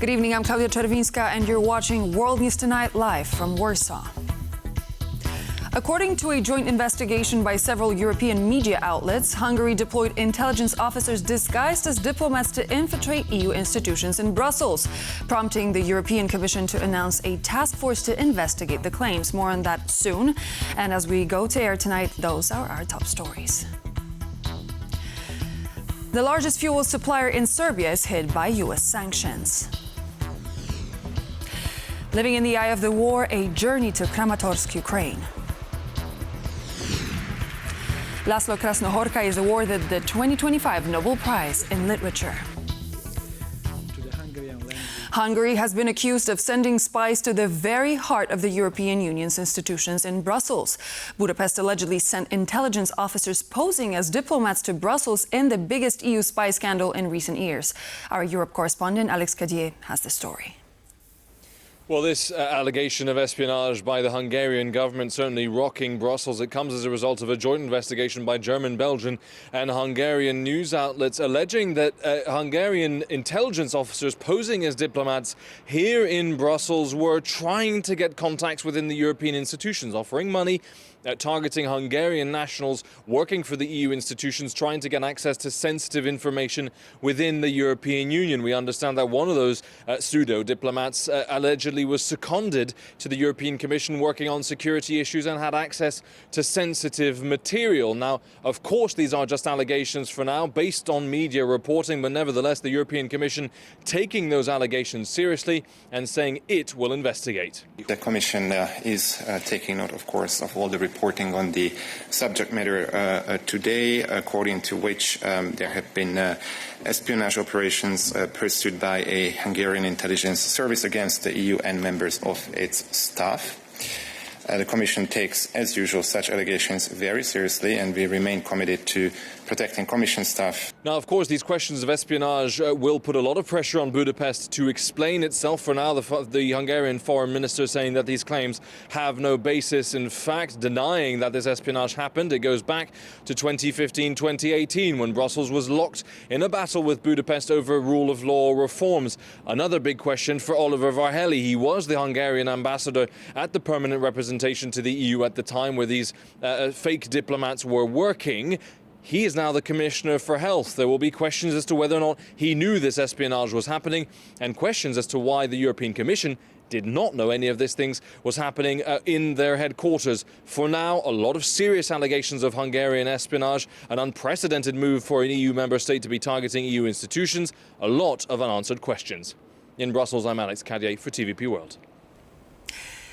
Good evening, I'm Klaudia Czerwińska and you're watching World News Tonight live from Warsaw. According to a joint investigation by several European media outlets, Hungary deployed intelligence officers disguised as diplomats to infiltrate EU institutions in Brussels, prompting the European Commission to announce a task force to investigate the claims. More on that soon. And as we go to air tonight, those are our top stories. The largest fuel supplier in Serbia is hit by US sanctions. Living in the eye of the war, a journey to Kramatorsk, Ukraine. Laszlo Krasnohorka is awarded the 2025 Nobel Prize in Literature. Hungary has been accused of sending spies to the very heart of the European Union's institutions in Brussels. Budapest allegedly sent intelligence officers posing as diplomats to Brussels in the biggest EU spy scandal in recent years. Our Europe correspondent Alex Cadier has the story. Well, this allegation of espionage by the Hungarian government certainly rocking Brussels. It comes as a result of a joint investigation by German, Belgian and Hungarian news outlets alleging that Hungarian intelligence officers posing as diplomats here in Brussels were trying to get contacts within the European institutions, offering money, targeting Hungarian nationals working for the EU institutions, trying to get access to sensitive information within the European Union. We understand that one of those pseudo-diplomats allegedly was seconded to the European Commission working on security issues and had access to sensitive material. Now, of course, these are just allegations for now, based on media reporting, but nevertheless, the European Commission taking those allegations seriously and saying it will investigate. The Commission is taking note, of course, of all the reporting on the subject matter today, according to which there have been espionage operations pursued by a Hungarian intelligence service against the EU and members of its staff. The Commission takes, as usual, such allegations very seriously, and we remain committed to protecting Commission staff. Now, of course, these questions of espionage will put a lot of pressure on Budapest to explain itself. For now, the Hungarian foreign minister saying that these claims have no basis. In fact, denying that this espionage happened. It goes back to 2015-2018 when Brussels was locked in a battle with Budapest over rule of law reforms. Another big question for Oliver Varhelyi. He was the Hungarian ambassador at the permanent representation to the EU at the time where these fake diplomats were working. He is now the Commissioner for Health. There will be questions as to whether or not he knew this espionage was happening, and questions as to why the European Commission did not know any of these things was happening in their headquarters. For now, a lot of serious allegations of Hungarian espionage, an unprecedented move for an EU member state to be targeting EU institutions, a lot of unanswered questions. In Brussels, I'm Alex Cadier for TVP World.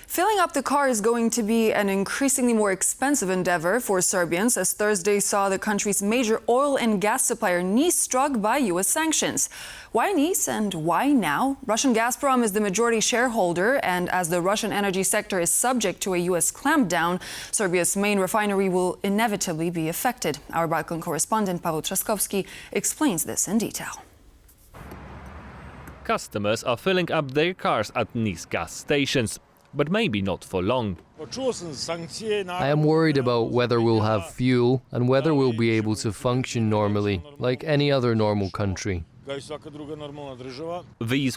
Filling up the car is going to be an increasingly more expensive endeavor for Serbians, as Thursday saw the country's major oil and gas supplier Niš struck by U.S. sanctions. Why Niš and why now? Russian Gazprom is the majority shareholder, and as the Russian energy sector is subject to a U.S. clampdown, Serbia's main refinery will inevitably be affected. Our Balkan correspondent Paweł Trzaskowski explains this in detail. Customers are filling up their cars at Niš gas stations. But maybe not for long. I am worried about whether we'll have fuel and whether we'll be able to function normally, like any other normal country. These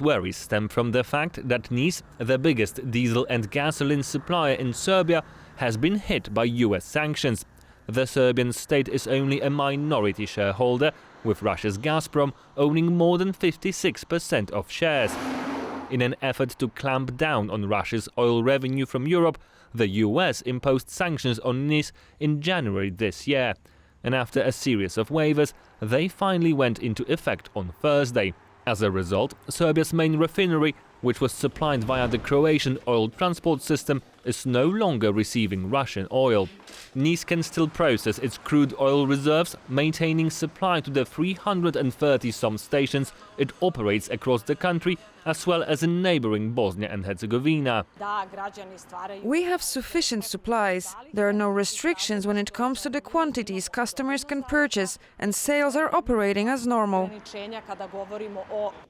worries stem from the fact that Niš, the biggest diesel and gasoline supplier in Serbia, has been hit by US sanctions. The Serbian state is only a minority shareholder, with Russia's Gazprom owning more than 56% of shares. In an effort to clamp down on Russia's oil revenue from Europe, the US imposed sanctions on Niš in January this year. And after a series of waivers, they finally went into effect on Thursday. As a result, Serbia's main refinery, which was supplied via the Croatian oil transport system, is no longer receiving Russian oil. Niš can still process its crude oil reserves, maintaining supply to the 330-some stations it operates across the country, as well as in neighboring Bosnia and Herzegovina. We have sufficient supplies. There are no restrictions when it comes to the quantities customers can purchase, and sales are operating as normal.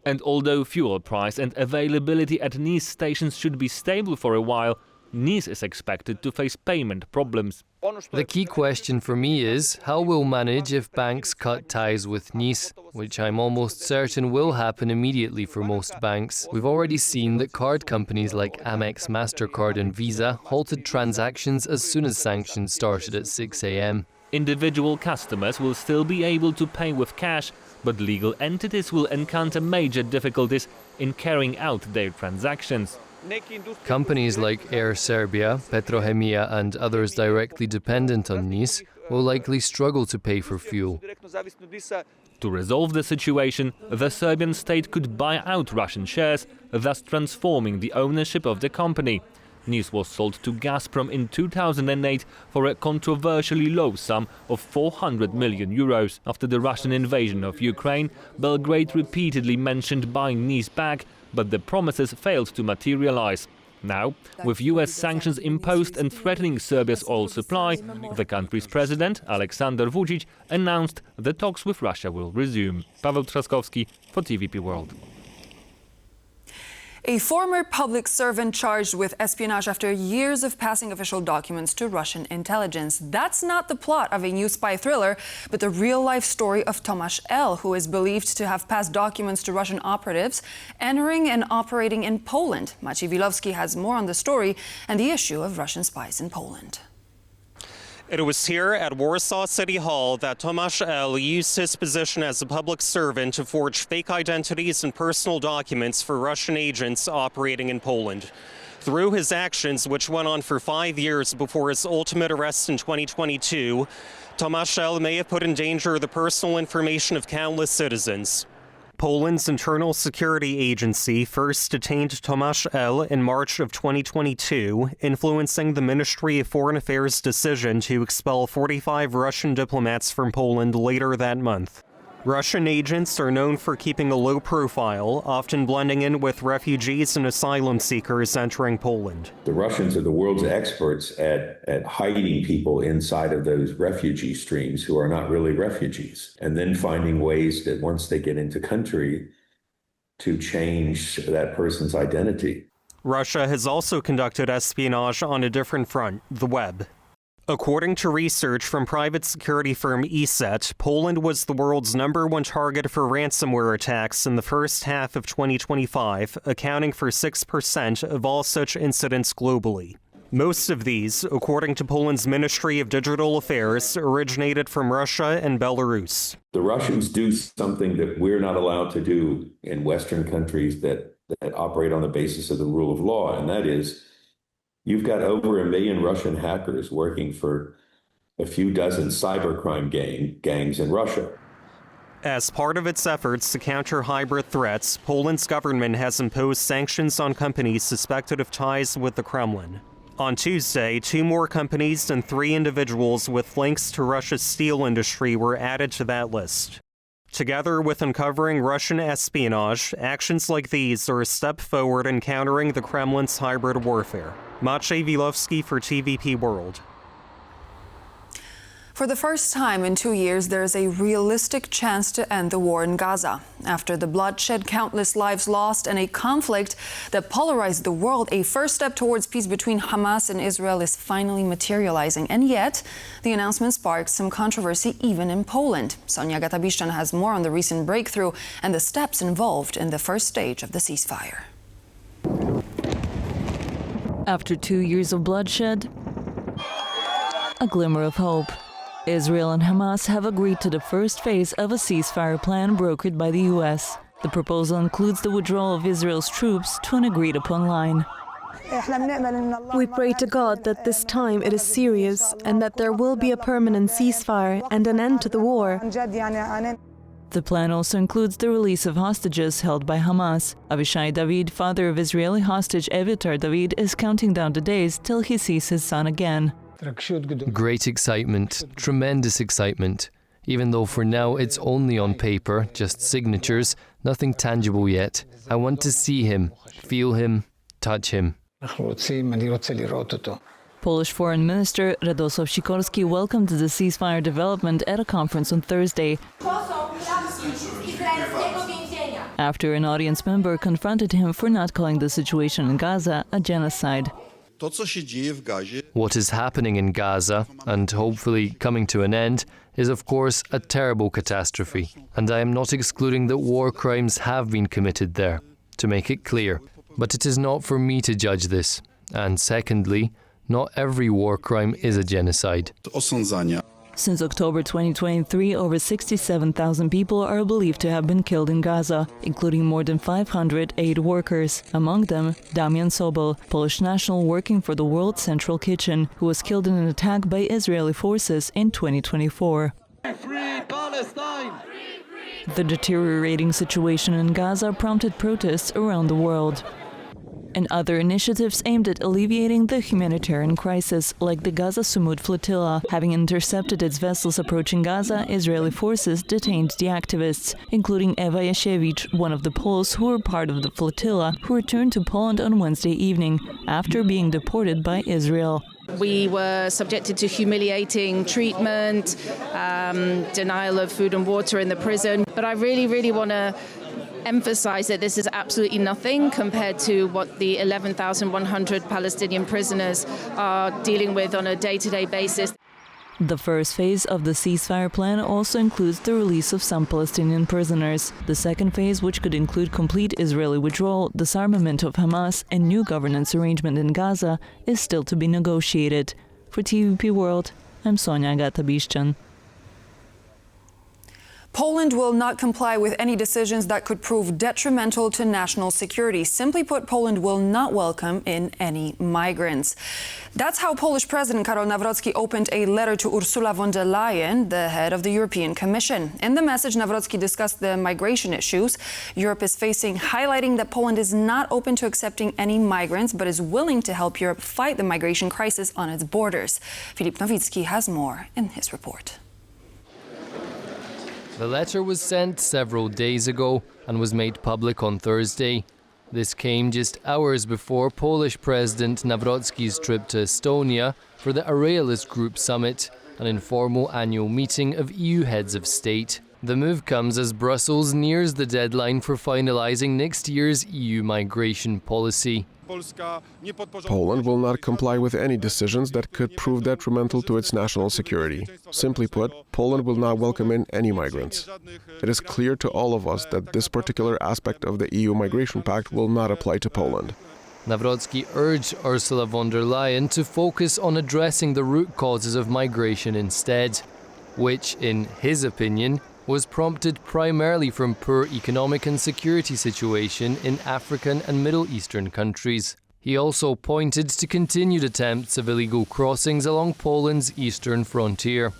And although fuel price and availability at Niš stations should be stable for a while, Nice is expected to face payment problems. The key question for me is how we'll manage if banks cut ties with Nice, which I'm almost certain will happen immediately for most banks. We've already seen that card companies like Amex, MasterCard and Visa halted transactions as soon as sanctions started at 6 a.m. Individual customers will still be able to pay with cash, but legal entities will encounter major difficulties in carrying out their transactions. Companies like Air Serbia, Petrochemia and others directly dependent on Nice will likely struggle to pay for fuel. To resolve the situation, the Serbian state could buy out Russian shares, thus transforming the ownership of the company. Nice was sold to Gazprom in 2008 for a controversially low sum of 400 million euros. After the Russian invasion of Ukraine, Belgrade repeatedly mentioned buying Nice back, but the promises failed to materialize. Now, with US sanctions imposed and threatening Serbia's oil supply, the country's president, Aleksander Vučić, announced the talks with Russia will resume. Paweł Trzaskowski for TVP World. A former public servant charged with espionage after years of passing official documents to Russian intelligence. That's not the plot of a new spy thriller, but the real-life story of Tomasz L, who is believed to have passed documents to Russian operatives entering and operating in Poland. Maciej Wilowski has more on the story and the issue of Russian spies in Poland. It was here at Warsaw City Hall that Tomasz L used his position as a public servant to forge fake identities and personal documents for Russian agents operating in Poland. Through his actions, which went on for 5 years before his ultimate arrest in 2022, Tomasz L may have put in danger the personal information of countless citizens. Poland's internal security agency first detained Tomasz L in March of 2022, influencing the Ministry of Foreign Affairs' decision to expel 45 Russian diplomats from Poland later that month. Russian agents are known for keeping a low profile, often blending in with refugees and asylum seekers entering Poland. The Russians are the world's experts at hiding people inside of those refugee streams who are not really refugees, and then finding ways that once they get into country to change that person's identity. Russia has also conducted espionage on a different front, the web. According to research from private security firm ESET, Poland was the world's #1 target for ransomware attacks in the first half of 2025, accounting for 6% of all such incidents globally. Most of these, according to Poland's Ministry of Digital Affairs, originated from Russia and Belarus. The Russians do something that we're not allowed to do in Western countries that operate on the basis of the rule of law, and that is you've got over 1 million Russian hackers working for a few dozen cybercrime gangs in Russia. As part of its efforts to counter hybrid threats, Poland's government has imposed sanctions on companies suspected of ties with the Kremlin. On Tuesday, 2 more companies and 3 individuals with links to Russia's steel industry were added to that list. Together with uncovering Russian espionage, actions like these are a step forward in countering the Kremlin's hybrid warfare. Maciej Wilowski for TVP World. For the first time in 2 years, there is a realistic chance to end the war in Gaza. After the bloodshed, countless lives lost, and a conflict that polarized the world, a first step towards peace between Hamas and Israel is finally materializing. And yet, the announcement sparked some controversy even in Poland. Sonia Gatabishchan has more on the recent breakthrough and the steps involved in the first stage of the ceasefire. After 2 years of bloodshed, a glimmer of hope. Israel and Hamas have agreed to the first phase of a ceasefire plan brokered by the U.S. The proposal includes the withdrawal of Israel's troops to an agreed-upon line. We pray to God that this time it is serious and that there will be a permanent ceasefire and an end to the war. The plan also includes the release of hostages held by Hamas. Avishai David, father of Israeli hostage Evitar David, is counting down the days till he sees his son again. Great excitement, tremendous excitement. Even though for now it's only on paper, just signatures, nothing tangible yet. I want to see him, feel him, touch him. Polish Foreign Minister Radosław Sikorski welcomed the ceasefire development at a conference on Thursday, after an audience member confronted him for not calling the situation in Gaza a genocide. What is happening in Gaza, and hopefully coming to an end, is of course a terrible catastrophe. And I am not excluding that war crimes have been committed there, to make it clear. But it is not for me to judge this. And secondly, not every war crime is a genocide. Since October 2023, over 67,000 people are believed to have been killed in Gaza, including more than 500 aid workers. Among them, Damian Sobol, Polish national working for the World Central Kitchen, who was killed in an attack by Israeli forces in 2024. Free Palestine! The deteriorating situation in Gaza prompted protests around the world. And other initiatives aimed at alleviating the humanitarian crisis, like the Gaza Sumud flotilla. Having intercepted its vessels approaching Gaza, Israeli forces detained the activists, including Eva Yashevich, one of the Poles who were part of the flotilla, who returned to Poland on Wednesday evening after being deported by Israel. We were subjected to humiliating treatment, denial of food and water in the prison. But I really want to emphasize that this is absolutely nothing compared to what the 11,100 Palestinian prisoners are dealing with on a day-to-day basis. The first phase of the ceasefire plan also includes the release of some Palestinian prisoners. The second phase, which could include complete Israeli withdrawal, disarmament of Hamas, and new governance arrangement in Gaza, is still to be negotiated. For TVP World, I'm Sonia Agata-Biszczan. Poland will not comply with any decisions that could prove detrimental to national security. Simply put, Poland will not welcome in any migrants. That's how Polish President Karol Nawrocki opened a letter to Ursula von der Leyen, the head of the European Commission. In the message, Nawrocki discussed the migration issues Europe is facing, highlighting that Poland is not open to accepting any migrants, but is willing to help Europe fight the migration crisis on its borders. Filip Nowicki has more in his report. The letter was sent several days ago and was made public on Thursday. This came just hours before Polish President Nawrocki's trip to Estonia for the Arealist Group Summit, an informal annual meeting of EU heads of state. The move comes as Brussels nears the deadline for finalising next year's EU migration policy. Poland will not comply with any decisions that could prove detrimental to its national security. Simply put, Poland will not welcome in any migrants. It is clear to all of us that this particular aspect of the EU Migration Pact will not apply to Poland. Nawrocki urged Ursula von der Leyen to focus on addressing the root causes of migration instead, which, in his opinion, was prompted primarily from poor economic and security situation in African and Middle Eastern countries. He also pointed to continued attempts of illegal crossings along Poland's eastern frontier.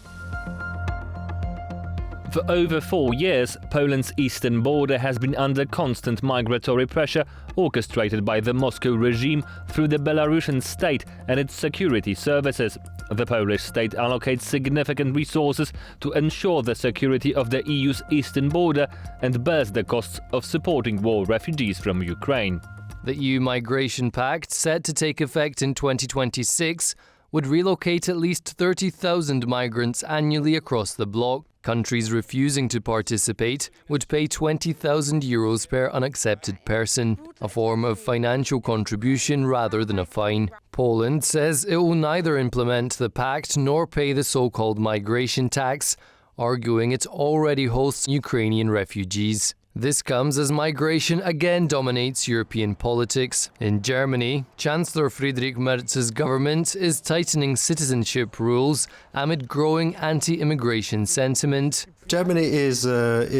For over 4 years, Poland's eastern border has been under constant migratory pressure orchestrated by the Moscow regime through the Belarusian state and its security services. The Polish state allocates significant resources to ensure the security of the EU's eastern border and bears the costs of supporting war refugees from Ukraine. The EU Migration Pact, set to take effect in 2026, would relocate at least 30,000 migrants annually across the bloc. Countries refusing to participate would pay €20,000 per unaccepted person, a form of financial contribution rather than a fine. Poland says it will neither implement the pact nor pay the so-called migration tax, arguing it already hosts Ukrainian refugees. This comes as migration again dominates European politics. In Germany, Chancellor Friedrich Merz's government is tightening citizenship rules amid growing anti-immigration sentiment. Germany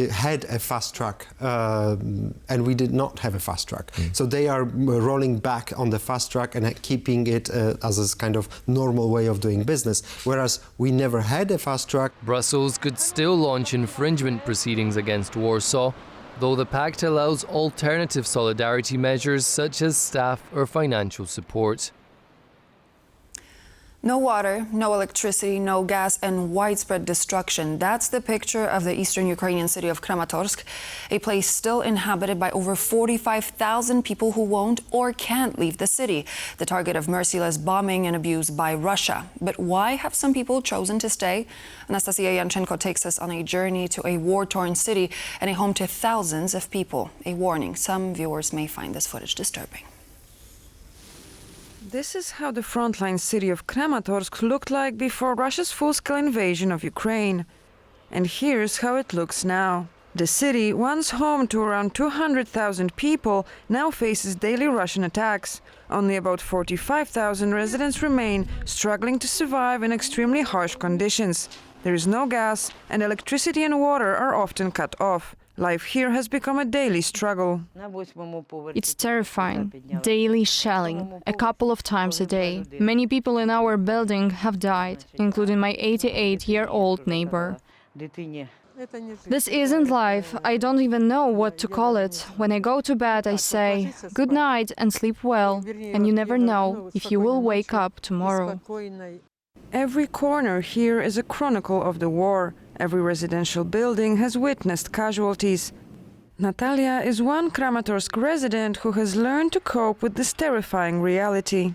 had a fast track, and we did not have a fast track. So they are rolling back on the fast track and keeping it as a kind of normal way of doing business, whereas we never had a fast track. Brussels could still launch infringement proceedings against Warsaw, though the pact allows alternative solidarity measures such as staff or financial support. No water, no electricity, no gas, and widespread destruction. That's the picture of the eastern Ukrainian city of Kramatorsk, a place still inhabited by over 45,000 people who won't or can't leave the city, the target of merciless bombing and abuse by Russia. But why have some people chosen to stay? Anastasia Yanchenko takes us on a journey to a war-torn city and a home to thousands of people. A warning, some viewers may find this footage disturbing. This is how the frontline city of Kramatorsk looked like before Russia's full-scale invasion of Ukraine. And here's how it looks now. The city, once home to around 200,000 people, now faces daily Russian attacks. Only about 45,000 residents remain, struggling to survive in extremely harsh conditions. There is no gas, and electricity and water are often cut off. Life here has become a daily struggle. It's terrifying. Daily shelling, a couple of times a day. Many people in our building have died, including my 88-year-old neighbor. This isn't life. I don't even know what to call it. When I go to bed, I say, good night and sleep well, and you never know if you will wake up tomorrow. Every corner here is a chronicle of the war. Every residential building has witnessed casualties. Natalia is one Kramatorsk resident who has learned to cope with this terrifying reality.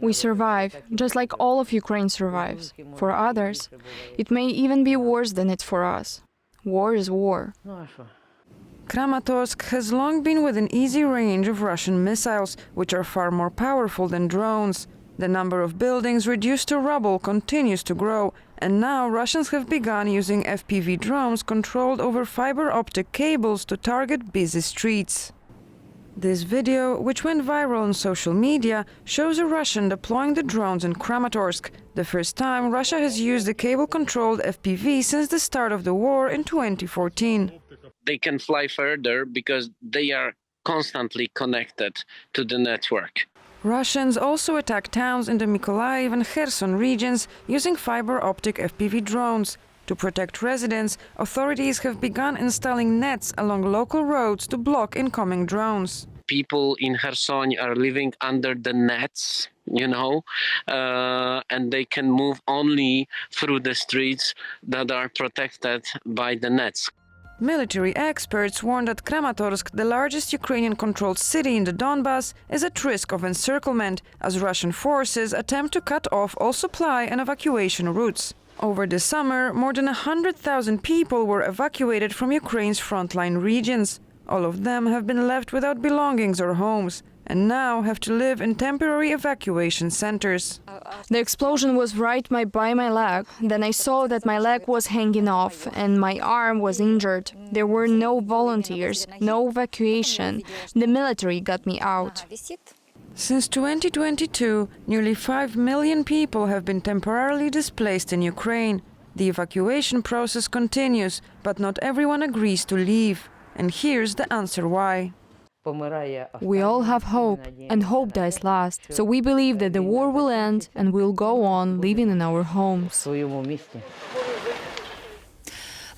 We survive, just like all of Ukraine survives. For others, it may even be worse than it for us. War is war. Kramatorsk has long been within easy range of Russian missiles, which are far more powerful than drones. The number of buildings reduced to rubble continues to grow, and now Russians have begun using FPV drones controlled over fiber optic cables to target busy streets. This video, which went viral on social media, shows a Russian deploying the drones in Kramatorsk, the first time Russia has used a cable-controlled FPV since the start of the war in 2014. They can fly further because they are constantly connected to the network. Russians also attack towns in the Mykolaiv and Kherson regions using fiber-optic FPV drones. To protect residents, authorities have begun installing nets along local roads to block incoming drones. People in Kherson are living under the nets, and they can move only through the streets that are protected by the nets. Military experts warn that Kramatorsk, the largest Ukrainian-controlled city in the Donbas, is at risk of encirclement as Russian forces attempt to cut off all supply and evacuation routes. Over the summer, more than 100,000 people were evacuated from Ukraine's frontline regions. All of them have been left without belongings or homes, and now have to live in temporary evacuation centers. The explosion was right by my leg. Then I saw that my leg was hanging off and my arm was injured. There were no volunteers, no evacuation. The military got me out. Since 2022, nearly 5 million people have been temporarily displaced in Ukraine. The evacuation process continues, but not everyone agrees to leave. And here's the answer why. We all have hope, and hope dies last. So we believe that the war will end and we'll go on living in our homes.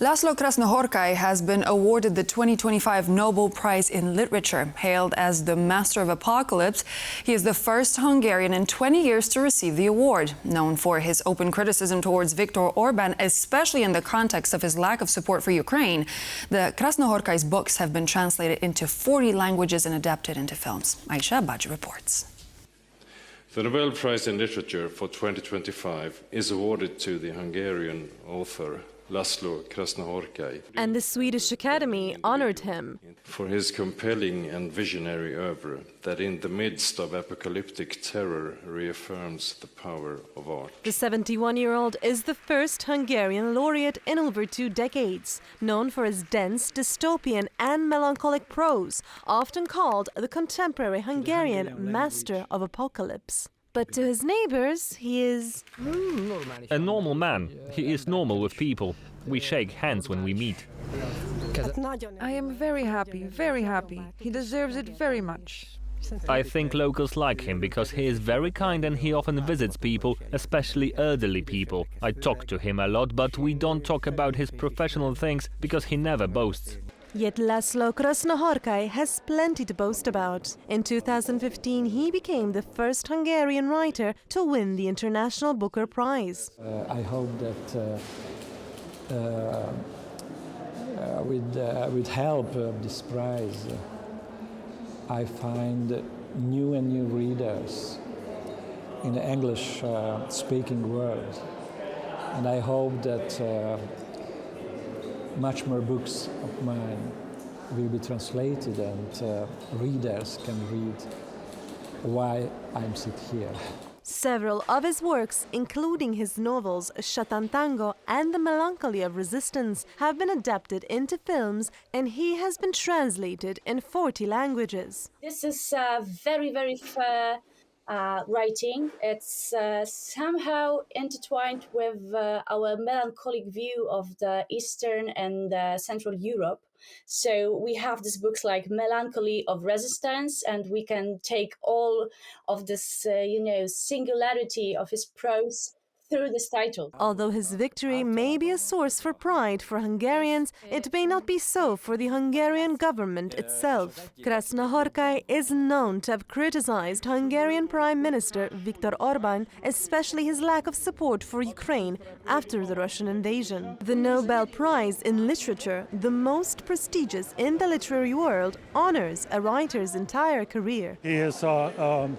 Laszlo Krasnohorkai has been awarded the 2025 Nobel Prize in Literature. Hailed as the Master of Apocalypse, he is the first Hungarian in 20 years to receive the award. Known for his open criticism towards Viktor Orban, especially in the context of his lack of support for Ukraine, the Krasnohorkai's books have been translated into 40 languages and adapted into films. Aisha Baji reports. The Nobel Prize in Literature for 2025 is awarded to the Hungarian author Laszlo Krasnohorkai, and the Swedish Academy honored him for his compelling and visionary oeuvre that in the midst of apocalyptic terror reaffirms the power of art. The 71-year-old is the first Hungarian laureate in over 2 decades, known for his dense, dystopian and melancholic prose, often called the contemporary Hungarian master of apocalypse. But to his neighbors, he is a normal man. He is normal with people. We shake hands when we meet. I am very happy, very happy. He deserves it very much. I think locals like him because he is very kind and he often visits people, especially elderly people. I talk to him a lot, but we don't talk about his professional things because he never boasts. Yet Laszlo Krasnohorkai has plenty to boast about. In 2015, he became the first Hungarian writer to win the International Booker Prize. I hope that with help of this prize, I find new and new readers in the English-speaking world. And I hope that much more books of mine will be translated and readers can read why I'm sit here. Several of his works, including his novels Shatantango and The Melancholy of Resistance, have been adapted into films, and he has been translated in 40 languages. This is very, very fair writing. It's somehow intertwined with our melancholic view of the Eastern and Central Europe. So we have these books like Melancholy of Resistance, and we can take all of this, singularity of his prose through this title. Although his victory may be a source for pride for Hungarians, it may not be so for the Hungarian government itself. Krasznahorkai is known to have criticized Hungarian Prime Minister Viktor Orbán, especially his lack of support for Ukraine after the Russian invasion. The Nobel Prize in Literature, the most prestigious in the literary world, honors a writer's entire career. He is a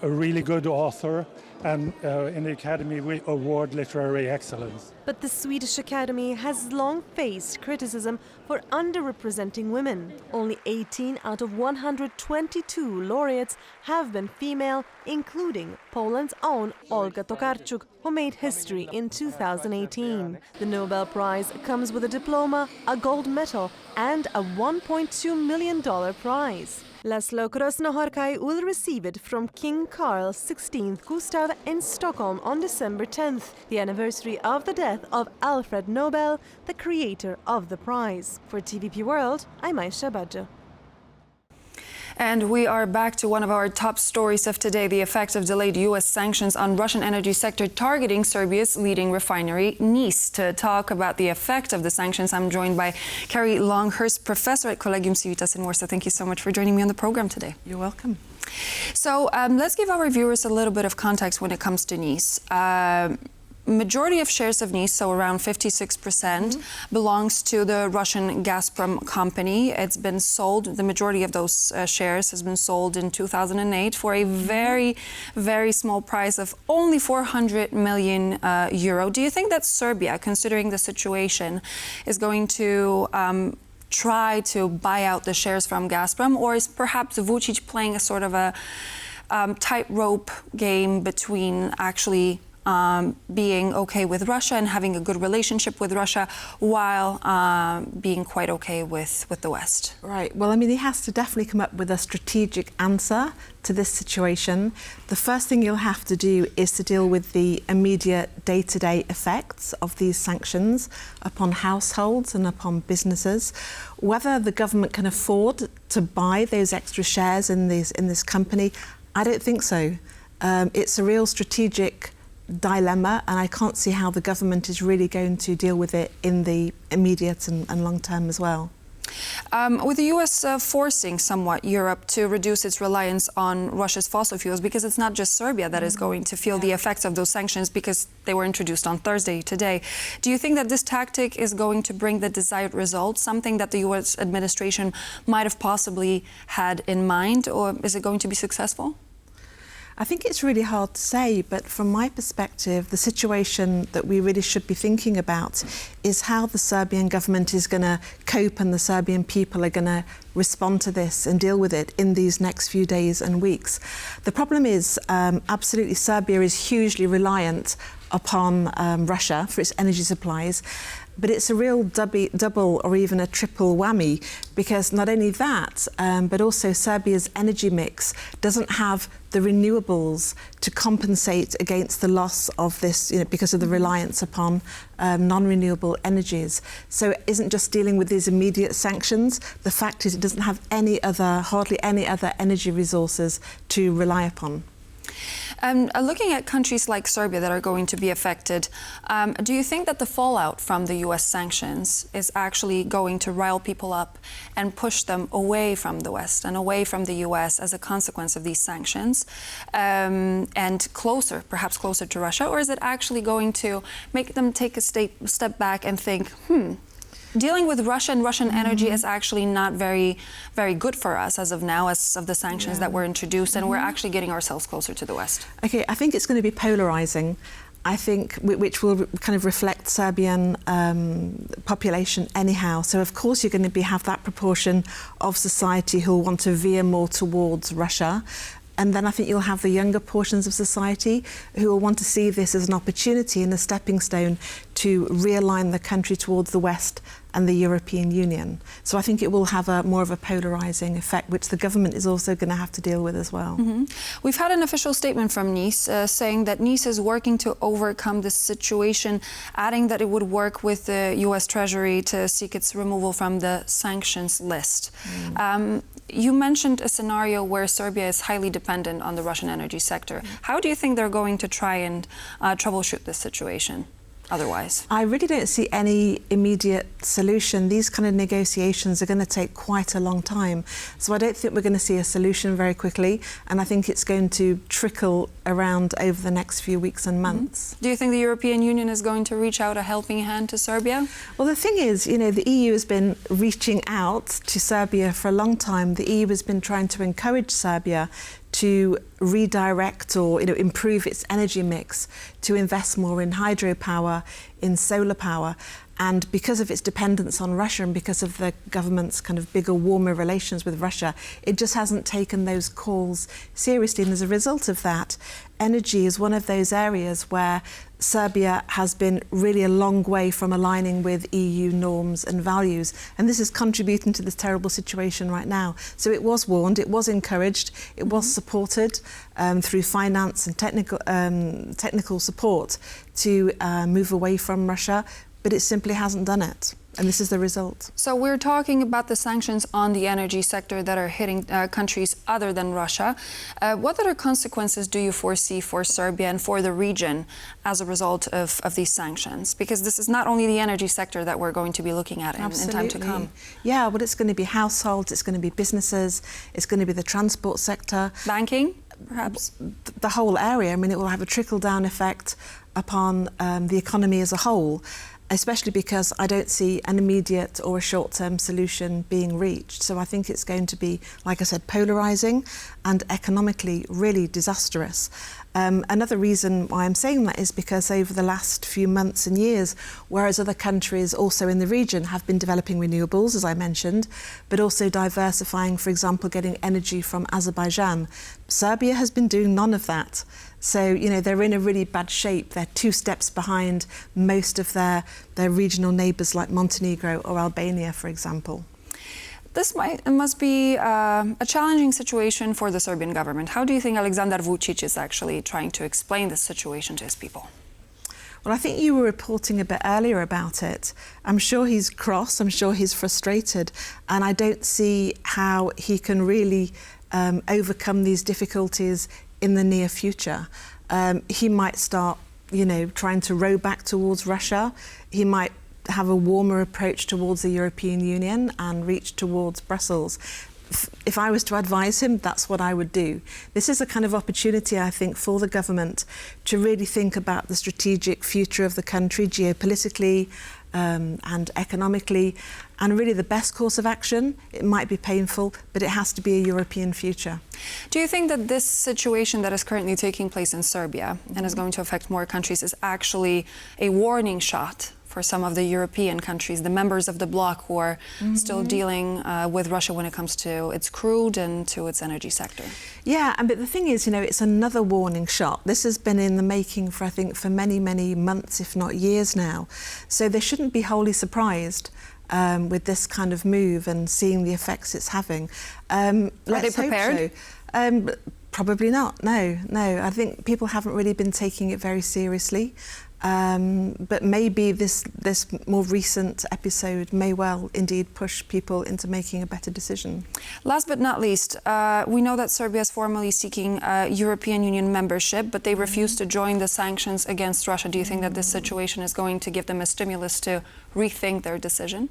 really good author, and in the Academy we award literary excellence. But the Swedish Academy has long faced criticism for underrepresenting women. Only 18 out of 122 laureates have been female, including Poland's own Olga Tokarczuk, who made history in 2018. The Nobel Prize comes with a diploma, a gold medal, and a $1.2 million prize. Laszlo Krasznahorkai will receive it from King Carl XVI Gustav in Stockholm on December 10th, the anniversary of the death of Alfred Nobel, the creator of the prize. For TVP World, I'm Aisha Badjo. And we are back to one of our top stories of today, the effect of delayed U.S. sanctions on Russian energy sector targeting Serbia's leading refinery, Niš. To talk about the effect of the sanctions, I'm joined by Carrie Longhurst, professor at Collegium Civitas in Warsaw. Thank you so much for joining me on the program today. You're welcome. So let's give our viewers a little bit of context when it comes to Niš. Majority of shares of Niš, so around 56%, belongs to the Russian Gazprom company. It's been sold, the majority of those shares has been sold in 2008 for a very, very small price of only 400 million euro. Do you think that Serbia, considering the situation, is going to try to buy out the shares from Gazprom, or is perhaps Vučić playing a sort of a tightrope game between actually being okay with Russia and having a good relationship with Russia while being quite okay with the West? Right. Well, I mean, he has to definitely come up with a strategic answer to this situation. The first thing you'll have to do is to deal with the immediate day-to-day effects of these sanctions upon households and upon businesses. Whether the government can afford to buy those extra shares in this company, I don't think so. It's a real strategic dilemma, and I can't see how the government is really going to deal with it in the immediate and long term as well. With the US forcing somewhat Europe to reduce its reliance on Russia's fossil fuels, because it's not just Serbia that is going to feel the effects of those sanctions because they were introduced on Thursday today. Do you think that this tactic is going to bring the desired result, something that the US administration might have possibly had in mind, or is it going to be successful? I think it's really hard to say, but from my perspective, the situation that we really should be thinking about is how the Serbian government is going to cope and the Serbian people are going to respond to this and deal with it in these next few days and weeks. The problem is, absolutely, Serbia is hugely reliant upon Russia for its energy supplies. But it's a real double or even a triple whammy, because not only that, but also Serbia's energy mix doesn't have the renewables to compensate against the loss of this, because of the reliance upon non-renewable energies. So it isn't just dealing with these immediate sanctions. The fact is it doesn't have hardly any other energy resources to rely upon. Looking at countries like Serbia that are going to be affected, do you think that the fallout from the U.S. sanctions is actually going to rile people up and push them away from the West and away from the U.S. as a consequence of these sanctions, and perhaps closer to Russia? Or is it actually going to make them take a step back and think, dealing with Russia and Russian energy is actually not very, very good for us as of now, as of the sanctions that were introduced, and we're actually getting ourselves closer to the West? Okay, I think it's going to be polarizing. I think, which will kind of reflect Serbian population anyhow. So of course you're going to have that proportion of society who will want to veer more towards Russia. And then I think you'll have the younger portions of society who will want to see this as an opportunity and a stepping stone to realign the country towards the West and the European Union. So I think it will have more of a polarising effect, which the government is also going to have to deal with as well. We've had an official statement from Nice saying that Nice is working to overcome this situation, adding that it would work with the US Treasury to seek its removal from the sanctions list. You mentioned a scenario where Serbia is highly dependent on the Russian energy sector. How do you think they're going to try and troubleshoot this situation otherwise? I really don't see any immediate solution. These kind of negotiations are going to take quite a long time. So I don't think we're going to see a solution very quickly, and I think it's going to trickle around over the next few weeks and months. Do you think the European Union is going to reach out a helping hand to Serbia? Well, the thing is, you know, the EU has been reaching out to Serbia for a long time. The EU has been trying to encourage Serbia to redirect or improve its energy mix, to invest more in hydropower, in solar power. And because of its dependence on Russia and because of the government's kind of bigger, warmer relations with Russia, it just hasn't taken those calls seriously. And as a result of that, energy is one of those areas where Serbia has been really a long way from aligning with EU norms and values. And this is contributing to this terrible situation right now. So it was warned, it was encouraged, it was supported through finance and technical support to move away from Russia. But it simply hasn't done it. And this is the result. So we're talking about the sanctions on the energy sector that are hitting countries other than Russia. What other consequences do you foresee for Serbia and for the region as a result of these sanctions? Because this is not only the energy sector that we're going to be looking at in time to come. Yeah, well, it's going to be households, it's going to be businesses, it's going to be the transport sector. Banking, perhaps? The whole area. I mean, it will have a trickle-down effect upon the economy as a whole, especially because I don't see an immediate or a short-term solution being reached. So I think it's going to be, like I said, polarising and economically really disastrous. Another reason why I'm saying that is because over the last few months and years, whereas other countries also in the region have been developing renewables, as I mentioned, but also diversifying, for example, getting energy from Azerbaijan, Serbia has been doing none of that. So, you know, they're in a really bad shape. They're 2 steps behind most of their regional neighbours like Montenegro or Albania, for example. This must be a challenging situation for the Serbian government. How do you think Aleksandar Vučić is actually trying to explain this situation to his people? Well, I think you were reporting a bit earlier about it. I'm sure he's cross, I'm sure he's frustrated, and I don't see how he can really overcome these difficulties in the near future. He might start, you know, trying to row back towards Russia. He might have a warmer approach towards the European Union and reach towards Brussels. If I was to advise him, that's what I would do. This is a kind of opportunity, I think, for the government to really think about the strategic future of the country geopolitically and economically, and really the best course of action. It might be painful, but it has to be a European future. Do you think that this situation that is currently taking place in Serbia and is going to affect more countries is actually a warning shot for some of the European countries, the members of the bloc who are still dealing with Russia when it comes to its crude and to its energy sector? Yeah, but the thing is, you know, it's another warning shot. This has been in the making for, I think, for many, many months, if not years now. So they shouldn't be wholly surprised with this kind of move and seeing the effects it's having. Are they prepared? Probably not, no. I think people haven't really been taking it very seriously. But maybe this more recent episode may well indeed push people into making a better decision. Last but not least, we know that Serbia is formally seeking European Union membership, but they refuse to join the sanctions against Russia. Do you think that this situation is going to give them a stimulus to rethink their decision?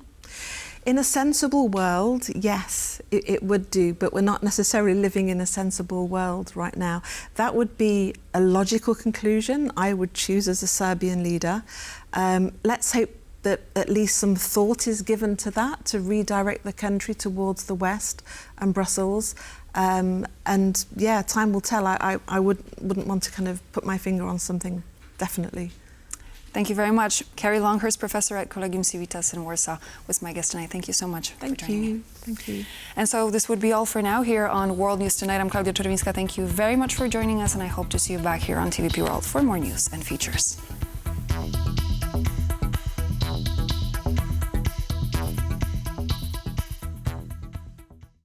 In a sensible world, yes, it would do, but we're not necessarily living in a sensible world right now. That would be a logical conclusion I would choose as a Serbian leader. Let's hope that at least some thought is given to that, to redirect the country towards the West and Brussels. And yeah, time will tell. I wouldn't want to kind of put my finger on something, definitely. Thank you very much. Carrie Longhurst, professor at Collegium Civitas in Warsaw, was my guest tonight. Thank you so much for joining me. Thank you. And so this would be all for now here on World News Tonight. I'm Klaudia Czerwińska. Thank you very much for joining us, and I hope to see you back here on TVP World for more news and features.